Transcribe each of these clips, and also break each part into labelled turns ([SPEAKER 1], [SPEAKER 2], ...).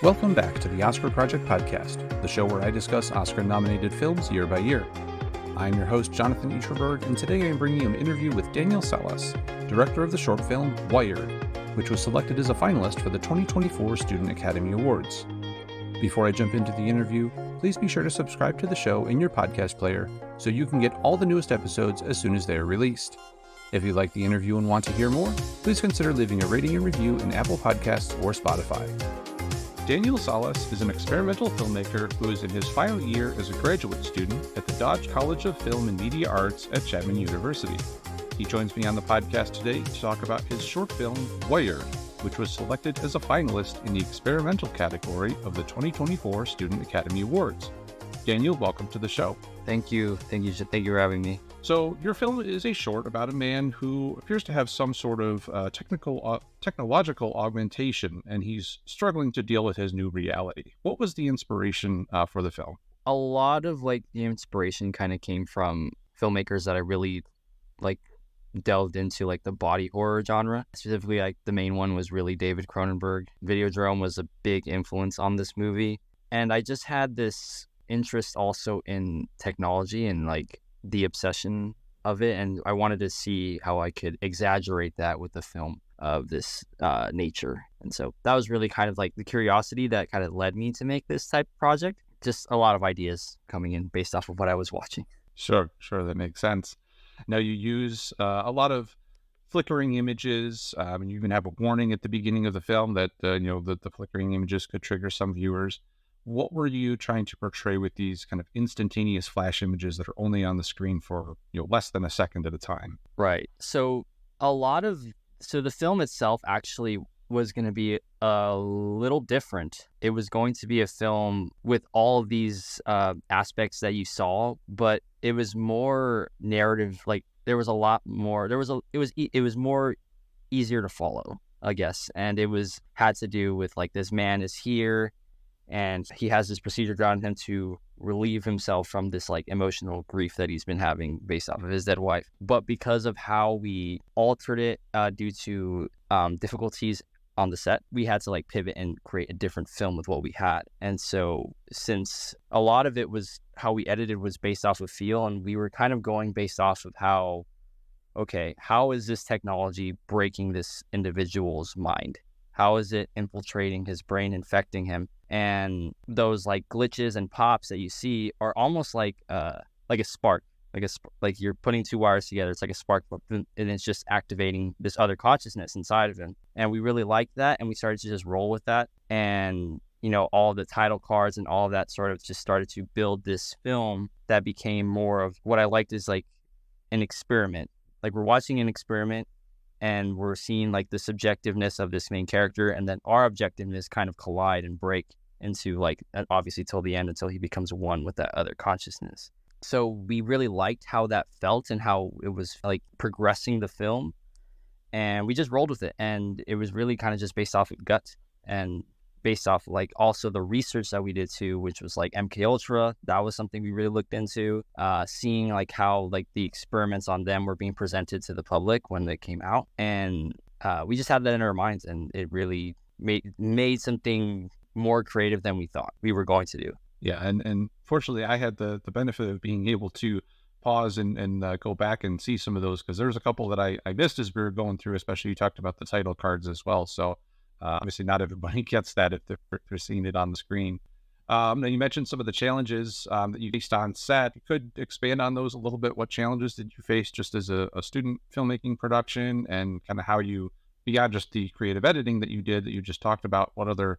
[SPEAKER 1] Welcome back to the Oscar Project Podcast, the show where I discuss Oscar-nominated films year by year. I'm your host, Jonathan Easterberg, and today I'm bringing you an interview with Daniel Salas, director of the short film Wired, which was selected as a finalist for the 2024 Student Academy Awards. Before I jump into the interview, please be sure to subscribe to the show in your podcast player so you can get all the newest episodes as soon as they are released. If you like the interview and want to hear more, please consider leaving a rating and review in Apple Podcasts or Spotify. Daniel Salas is an experimental filmmaker who is in his final year as a graduate student at the Dodge College of Film and Media Arts at Chapman University. He joins me on the podcast today to talk about his short film, Wired, which was selected as a finalist in the experimental category of the 2024 Student Academy Awards. Daniel, welcome to the show.
[SPEAKER 2] Thank you for having me.
[SPEAKER 1] So your film is a short about a man who appears to have some sort of technological augmentation, and he's struggling to deal with his new reality. What was the inspiration for the film?
[SPEAKER 2] A lot of the inspiration kind of came from filmmakers that I really delved into the body horror genre. Specifically, the main one was really David Cronenberg. Videodrome was a big influence on this movie, and I just had this interest also in technology and the obsession of it, and I wanted to see how I could exaggerate that with a film of this nature. And so that was really kind of the curiosity that kind of led me to make this type of project. Just a lot of ideas coming in based off of what I was watching.
[SPEAKER 1] Sure, that makes sense. Now you use a lot of flickering images, and you even have a warning at the beginning of the film that the flickering images could trigger some viewers. What were you trying to portray with these kind of instantaneous flash images that are only on the screen for less than a second at a time?
[SPEAKER 2] Right. So the film itself actually was going to be a little different. It was going to be a film with all of these aspects that you saw, but it was more narrative. There was a lot more. It was more easier to follow, I guess, and it had to do with this man is here, and he has this procedure on him to relieve himself from this emotional grief that he's been having based off of his dead wife. But because of how we altered it due to difficulties on the set, we had to pivot and create a different film with what we had. And so since a lot of it was how we edited was based off of feel, and we were kind of going based off of how is this technology breaking this individual's mind? How is it infiltrating his brain, infecting him? And those glitches and pops that you see are almost like a spark, like you're putting two wires together. It's like a spark, and it's just activating this other consciousness inside of him. And we really liked that, and we started to just roll with that. And all the title cards and all of that sort of just started to build this film that became more of what I liked is an experiment. We're watching an experiment, and we're seeing the subjectiveness of this main character, and then our objectiveness kind of collide and break into obviously till the end, until he becomes one with that other consciousness. So we really liked how that felt and how it was progressing the film, and we just rolled with it. And it was really kind of just based off of gut and based off also the research that we did too, which was MK Ultra. That was something we really looked into, seeing how the experiments on them were being presented to the public when they came out, and we just had that in our minds, and it really made something more creative than we thought we were going to do.
[SPEAKER 1] Yeah, and fortunately I had the benefit of being able to pause and go back and see some of those, because there's a couple that I missed as we were going through, especially you talked about the title cards as well. So obviously not everybody gets that if they're seeing it on the screen. Now you mentioned some of the challenges that you faced on set. You could expand on those a little bit. What challenges did you face just as a student filmmaking production, and kind of how you, beyond just the creative editing that you did that you just talked about, what other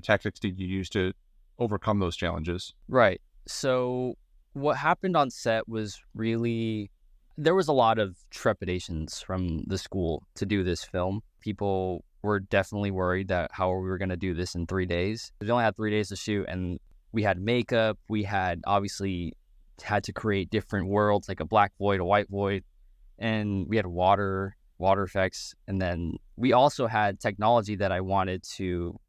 [SPEAKER 1] tactics did you use to overcome those challenges?
[SPEAKER 2] Right. So what happened on set was really, there was a lot of trepidations from the school to do this film. People were definitely worried that how we were going to do this in 3 days. We only had 3 days to shoot, and we had makeup. We had obviously had to create different worlds, like a black void, a white void, and we had water effects. And then we also had technology that I wanted to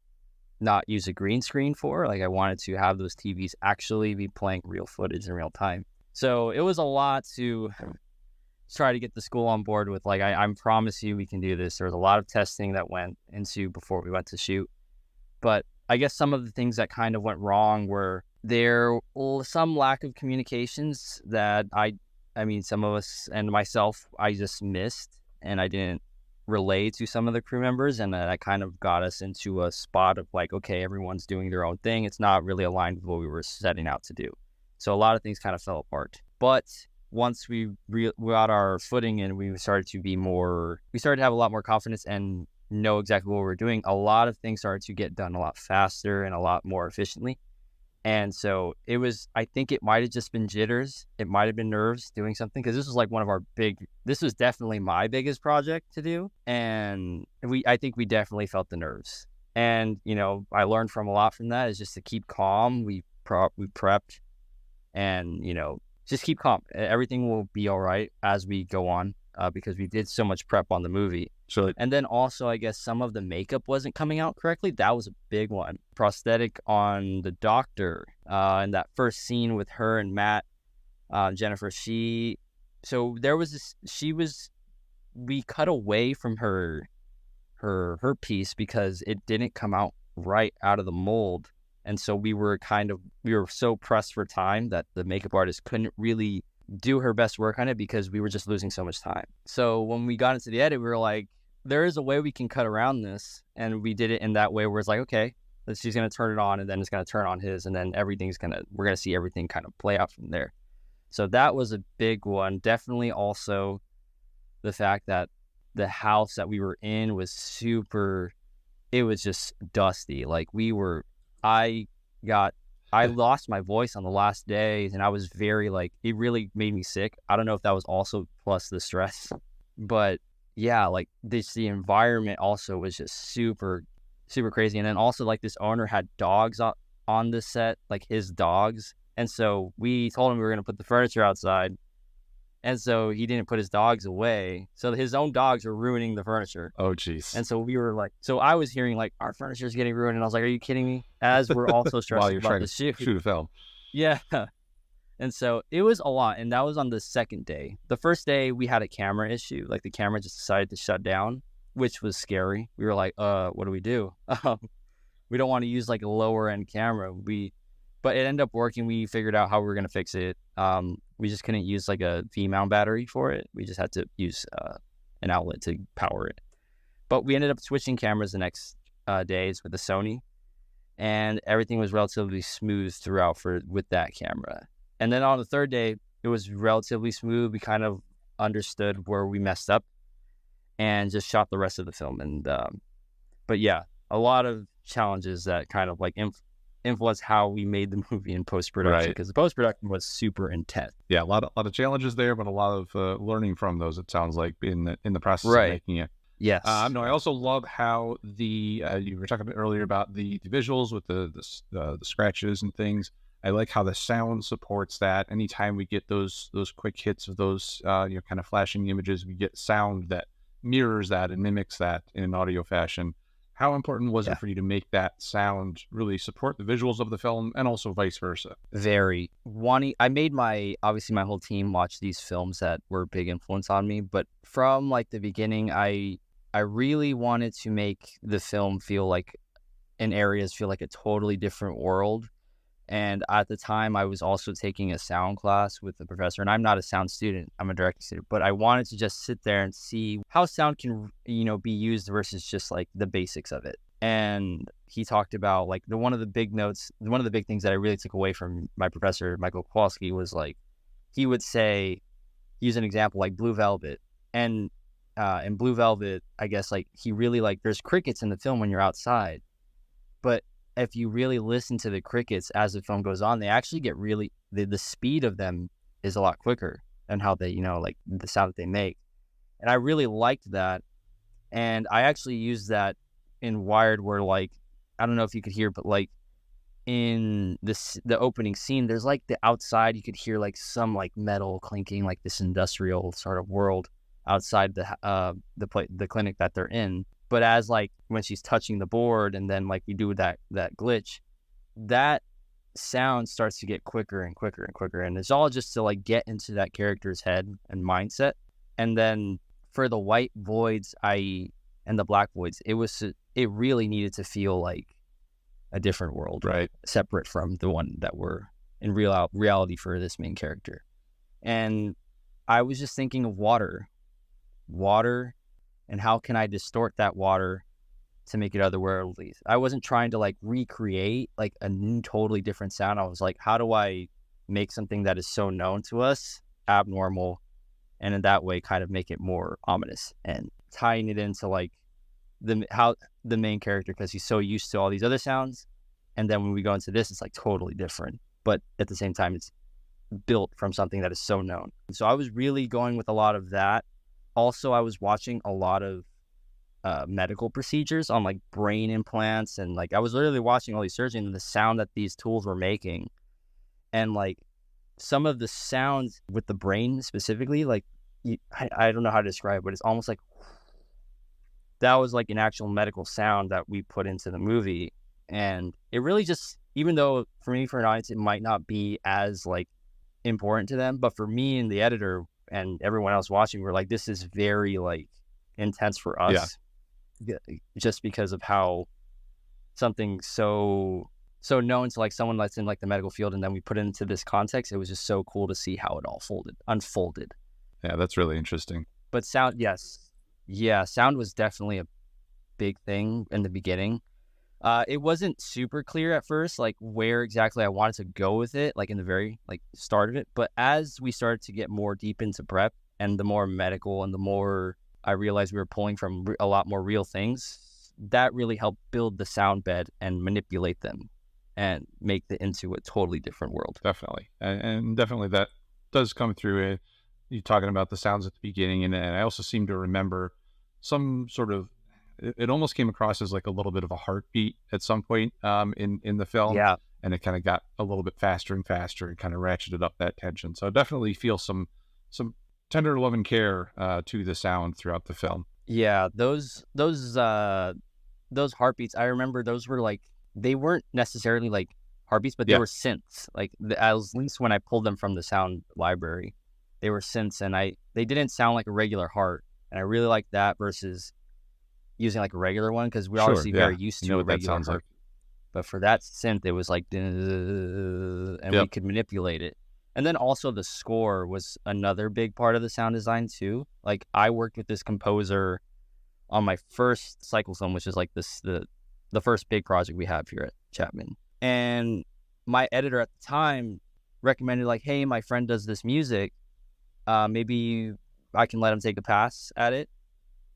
[SPEAKER 2] not use a green screen for. I wanted to have those TVs actually be playing real footage in real time. So it was a lot to try to get the school on board with, I promise you we can do this. There was a lot of testing that went into before we went to shoot. But I guess some of the things that kind of went wrong were there some lack of communications that I mean, some of us and myself, I just missed, and I didn't relay to some of the crew members, and that kind of got us into a spot of like, okay, everyone's doing their own thing. It's not really aligned with what we were setting out to do. So a lot of things kind of fell apart. But once we got our footing and we started to have a lot more confidence and know exactly what we're doing, a lot of things started to get done a lot faster and a lot more efficiently. And so I think it might have just been jitters. It might have been nerves doing something, because this was like this was definitely my biggest project to do. And I think we definitely felt the nerves. And, I learned a lot from that is just to keep calm. We prepped and, just keep calm. Everything will be all right as we go on, because we did so much prep on the movie.
[SPEAKER 1] So,
[SPEAKER 2] and then also, I guess some of the makeup wasn't coming out correctly. That was a big one. Prosthetic on the doctor, in that first scene with her and Matt, Jennifer. We cut away from her piece because it didn't come out right out of the mold, and so we were so pressed for time that the makeup artist couldn't really do her best work on it because we were just losing so much time. So when we got into the edit, we were like, there is a way we can cut around this. And we did it in that way where it's like, okay, she's going to turn it on, and then it's going to turn on his, and then we're going to see everything kind of play out from there. So that was a big one. Definitely also the fact that the house that we were in was it was just dusty. Like I lost my voice on the last day, and I was very it really made me sick. I don't know if that was also plus the stress, but yeah, the environment also was just super, super crazy. And then also this owner had dogs on the set, his dogs. And so we told him we were going to put the furniture outside. And so he didn't put his dogs away. So his own dogs were ruining the furniture.
[SPEAKER 1] Oh, geez.
[SPEAKER 2] And so we were so I was hearing our furniture's getting ruined. And I was like, are you kidding me? As we're also stressed about the shoot.
[SPEAKER 1] Shoot a film.
[SPEAKER 2] Yeah. And so it was a lot. And that was on the second day. The first day we had a camera issue. The camera just decided to shut down, which was scary. We were like, what do we do? We don't want to use a lower end camera. But it ended up working. We figured out how we were going to fix it. We just couldn't use a V-mount battery for it. We just had to use an outlet to power it. But we ended up switching cameras the next days with the Sony, and everything was relatively smooth throughout with that camera. And then on the third day, it was relatively smooth. We kind of understood where we messed up and just shot the rest of the film. And but yeah, a lot of challenges that kind of influence how we made the movie in post-production, because the post-production was super intense.
[SPEAKER 1] Yeah, a lot of challenges there, but a lot of learning from those, it sounds like, in the process of making it.
[SPEAKER 2] Yes.
[SPEAKER 1] No, I also love how you were talking earlier about the visuals with the scratches and things. I like how the sound supports that. Anytime we get those quick hits of those kind of flashing images, we get sound that mirrors that and mimics that in an audio fashion. How important was it for you to make that sound really support the visuals of the film, and also vice versa?
[SPEAKER 2] Very. I made my whole team watch these films that were a big influence on me, but from the beginning, I really wanted to make the film feel in areas feel like a totally different world. And at the time, I was also taking a sound class with the professor, and I'm not a sound student, I'm a directing student, but I wanted to just sit there and see how sound can, be used versus just the basics of it. And he talked about one of the big things that I really took away from my professor, Michael Kowalski, was he would say, use an example Blue Velvet. And in Blue Velvet, I guess he really there's crickets in the film when you're outside, but if you really listen to the crickets as the film goes on, they actually get the speed of them is a lot quicker, and how they, the sound that they make. And I really liked that. And I actually used that in Wired, where I don't know if you could hear, but in the opening scene, there's the outside, you could hear some metal clinking, this industrial sort of world outside the clinic that they're in. But as when she's touching the board, and then we do that glitch, that sound starts to get quicker and quicker and quicker. And it's all just to get into that character's head and mindset. And then for the white voids and the black voids, it really needed to feel a different world,
[SPEAKER 1] Right.
[SPEAKER 2] separate from the one that we're in reality for this main character. And I was just thinking of water, and how can I distort that water to make it otherworldly. I wasn't trying to like recreate like a new, totally different sound. I was like, how do I make something that is so known to us abnormal, and in that way kind of make it more ominous, and tying it into like how the main character, because he's so used to all these other sounds, and then when we go into this, it's like totally different, but at the same time it's built from something that is so known. So I was really going with a lot of that. Also, I was watching a lot of medical procedures on like brain implants, and like I was literally watching all these surgeries and the sound that these tools were making, and like some of the sounds with the brain specifically, like I don't know how to describe it, but it's almost like that was like an actual medical sound that we put into the movie. And it really just, even though for me, for an audience, it might not be as like important to them, but for me and the editor and everyone else watching, we're like, this is very like intense for us. Just because of how something so known to like someone that's in like the medical field, and then we put it into this context. It was just so cool to see how it all unfolded.
[SPEAKER 1] Yeah, that's really interesting.
[SPEAKER 2] But sound, yes. Yeah, sound was definitely a big thing in the beginning. It wasn't super clear at first, like where exactly I wanted to go with it, like in the very like start of it. But as we started to get more deep into prep, and the more medical, and the more I realized we were pulling from a lot more real things, that really helped build the sound bed and manipulate them and make it into a totally different world.
[SPEAKER 1] Definitely. And definitely that does come through. You talking about the sounds at the beginning, and I also seem to remember some sort of, it almost came across as like a little bit of a heartbeat at some point in the film.
[SPEAKER 2] Yeah.
[SPEAKER 1] And it kind of got a little bit faster and faster and kind of ratcheted up that tension. So I definitely feel some tender love and care to the sound throughout the film.
[SPEAKER 2] Yeah, those heartbeats, I remember those were like, they weren't necessarily like heartbeats, but they were synths. Like at least when I pulled them from the sound library, they were synths, and they didn't sound like a regular heart, and I really liked that versus using like a regular one, because we're obviously very used to a regular heart. But for that synth, it was like, and we could manipulate it. And then also the score was another big part of the sound design too. Like I worked with this composer on my first cycle film, which is like the first big project we have here at Chapman. And my editor at the time recommended like, hey, my friend does this music. Maybe I can let him take a pass at it.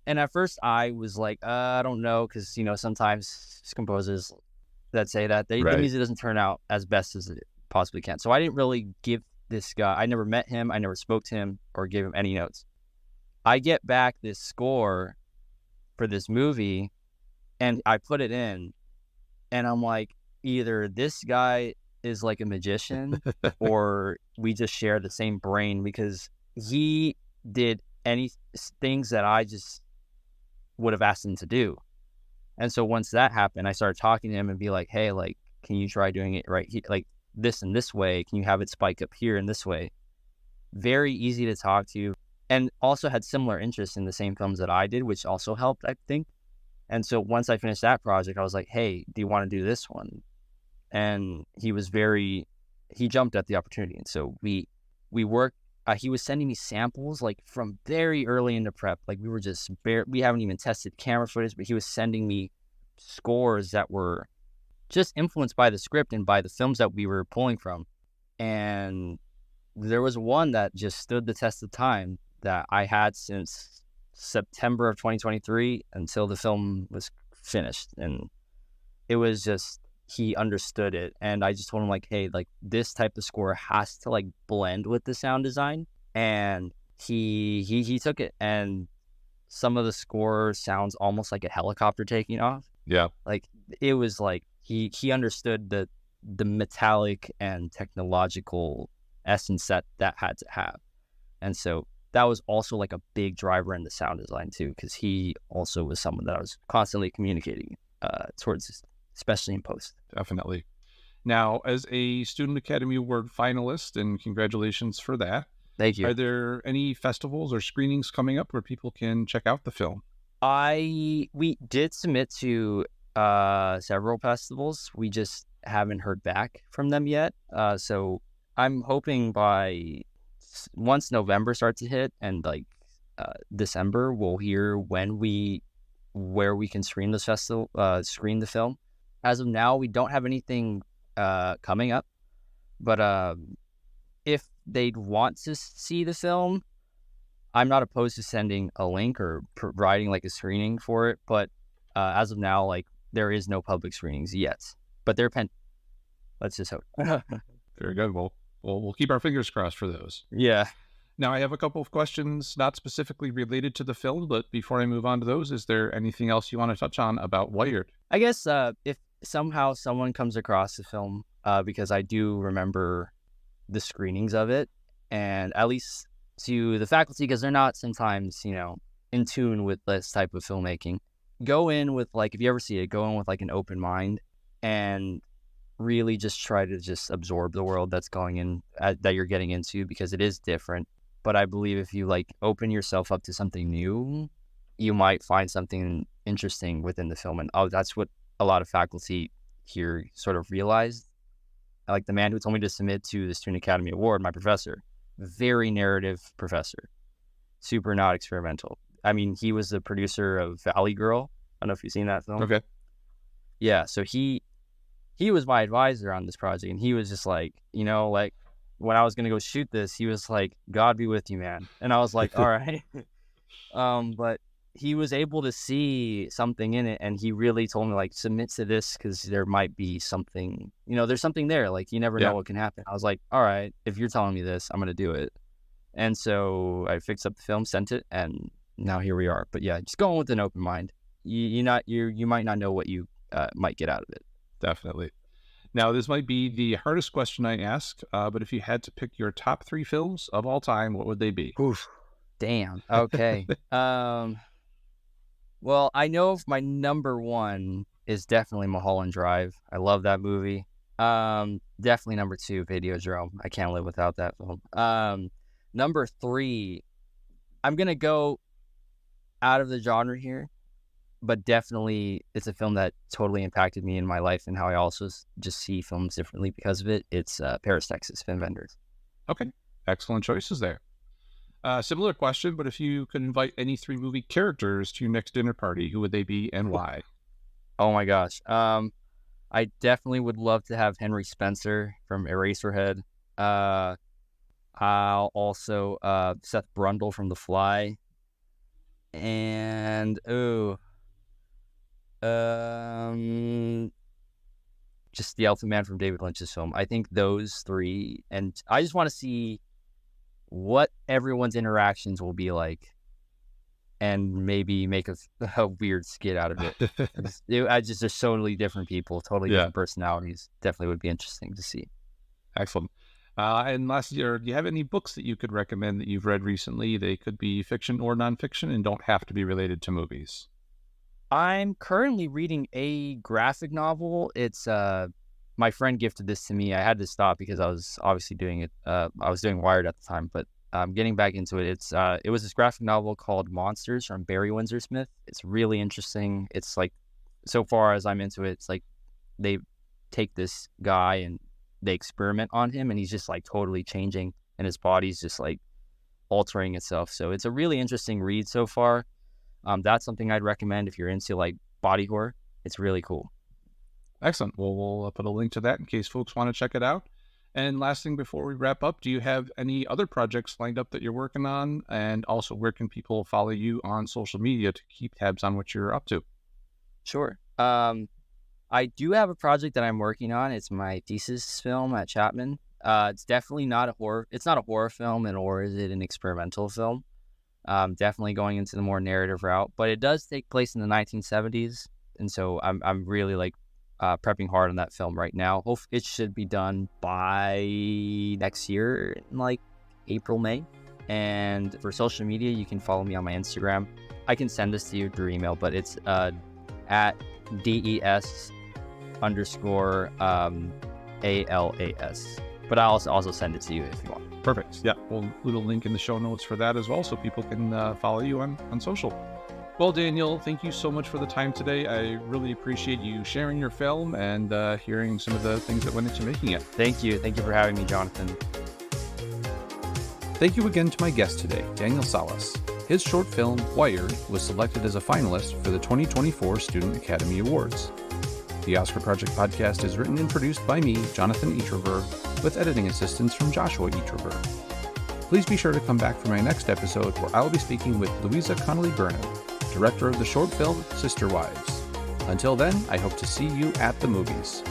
[SPEAKER 2] And at first I was like, I don't know, because, you know, sometimes composers that say that the music doesn't turn out as best as it possibly can. So I didn't really give this guy, I never met him, I never spoke to him or gave him any notes. I get back this score for this movie, and I put it in, and I'm like, either this guy is like a magician or we just share the same brain, because he did things that I just would have asked him to do. And so once that happened, I started talking to him and be like, hey, like, can you try doing it right here, like this and this way? Can you have it spike up here in this way? Very easy to talk to, and also had similar interests in the same films that I did, which also helped, I think. And so once I finished that project, I was like, hey, do you want to do this one? And he jumped at the opportunity. And so we worked. He was sending me samples like from very early into prep. Like we were just we haven't even tested camera footage, but he was sending me scores that were just influenced by the script and by the films that we were pulling from. And there was one that just stood the test of time that I had since September of 2023 until the film was finished. And it was just, he understood it. And I just told him like, hey, like this type of score has to like blend with the sound design. And he took it, and some of the score sounds almost like a helicopter taking off.
[SPEAKER 1] Yeah.
[SPEAKER 2] Like it was like, he understood the metallic and technological essence that had to have. And so that was also like a big driver in the sound design too, because he also was someone that I was constantly communicating towards, especially in post.
[SPEAKER 1] Definitely. Now, as a Student Academy Award finalist, and congratulations for that.
[SPEAKER 2] Thank you.
[SPEAKER 1] Are there any festivals or screenings coming up where people can check out the film?
[SPEAKER 2] We did submit to several festivals. We just haven't heard back from them yet. So I'm hoping once November starts to hit and like December, we'll hear where we can screen this festival, screen the film. As of now, we don't have anything coming up, but if they'd want to see the film, I'm not opposed to sending a link or providing like a screening for it. But as of now, like there is no public screenings yet, but they're let's just hope.
[SPEAKER 1] Very good. Well, we'll keep our fingers crossed for those.
[SPEAKER 2] Yeah.
[SPEAKER 1] Now, I have a couple of questions not specifically related to the film, but before I move on to those, is there anything else you want to touch on about Wired?
[SPEAKER 2] I guess if somehow someone comes across the film, because I do remember the screenings of it, and at least to the faculty, because they're not sometimes, in tune with this type of filmmaking, go in with, like, if you ever see it, go in with, like, an open mind and really just try to just absorb the world that's going in, that you're getting into, because it is different. But I believe if you, like, open yourself up to something new, you might find something interesting within the film. And, that's what a lot of faculty here sort of realized. Like the man who told me to submit to the Student Academy Award, my professor, very narrative professor, super not experimental. I mean, he was the producer of Valley Girl. I don't know if you've seen that film.
[SPEAKER 1] Okay.
[SPEAKER 2] Yeah, so he was my advisor on this project, and he was just like, like when I was going to go shoot this, he was like, God be with you, man. And I was like, all right. But he was able to see something in it, and he really told me, like, submit to this because there might be something, there's something there. Like, you never know what can happen. I was like, all right, if you're telling me this, I'm going to do it. And so I fixed up the film, sent it, and now here we are. But yeah, just going with an open mind. You might not know what you might get out of it.
[SPEAKER 1] Definitely. Now, this might be the hardest question I ask, but if you had to pick your top 3 films of all time, what would they be?
[SPEAKER 2] Oof. Damn. Okay. Well, I know my number 1 is definitely Mulholland Drive. I love that movie. Definitely number 2, Videodrome. I can't live without that film. Number 3, I'm going to go out of the genre here, but definitely it's a film that totally impacted me in my life and how I also just see films differently because of it. It's Paris, Texas, Wim Wenders.
[SPEAKER 1] Okay. Excellent choices there. Similar question, but if you could invite any 3 movie characters to your next dinner party, who would they be and why?
[SPEAKER 2] Oh my gosh. I definitely would love to have Henry Spencer from Eraserhead. I'll also Seth Brundle from The Fly. And just the Elephant Man from David Lynch's film. I think those 3, and I just want to see what everyone's interactions will be like, and maybe make a weird skit out of it. They're totally different people, totally different personalities. Definitely would be interesting to see.
[SPEAKER 1] Excellent. And lastly, do you have any books that you could recommend that you've read recently? They could be fiction or nonfiction and don't have to be related to movies.
[SPEAKER 2] I'm currently reading a graphic novel. It's my friend gifted this to me. I had to stop because I was obviously doing it. I was doing Wired at the time, but I'm getting back into it. It was this graphic novel called Monsters from Barry Windsor-Smith. It's really interesting. It's like, so far as I'm into it, it's like they take this guy and they experiment on him, and he's just like totally changing, and his body's just like altering itself. So it's a really interesting read so far. That's something I'd recommend if you're into like body horror. It's really cool.
[SPEAKER 1] Excellent. Well, we'll put a link to that in case folks want to check it out. And last thing before we wrap up, do you have any other projects lined up that you're working on? And also, where can people follow you on social media to keep tabs on what you're up to?
[SPEAKER 2] Sure. I do have a project that I'm working on. It's my thesis film at Chapman. It's definitely not a horror. It's not a horror film, or is it an experimental film? Definitely going into the more narrative route, but it does take place in the 1970s, and so I'm really like prepping hard on that film right now. It should be done by next year, in like April, May. And for social media, you can follow me on my Instagram. I can send this to you through email, but it's at DES_ALAS. But I'll also send it to you if you want.
[SPEAKER 1] Perfect. Yeah, we'll include a link in the show notes for that as well, so people can follow you on social. Well, Daniel, thank you so much for the time today. I really appreciate you sharing your film and hearing some of the things that went into making it.
[SPEAKER 2] Thank you. Thank you for having me, Jonathan.
[SPEAKER 1] Thank you again to my guest today, Daniel Salas. His short film, Wired, was selected as a finalist for the 2024 Student Academy Awards. The Oscar Project podcast is written and produced by me, Jonathan Eacherberg, with editing assistance from Joshua Eacherberg. Please be sure to come back for my next episode where I'll be speaking with Louisa Connolly-Burnham, director of the short film Sister Wives. Until then, I hope to see you at the movies.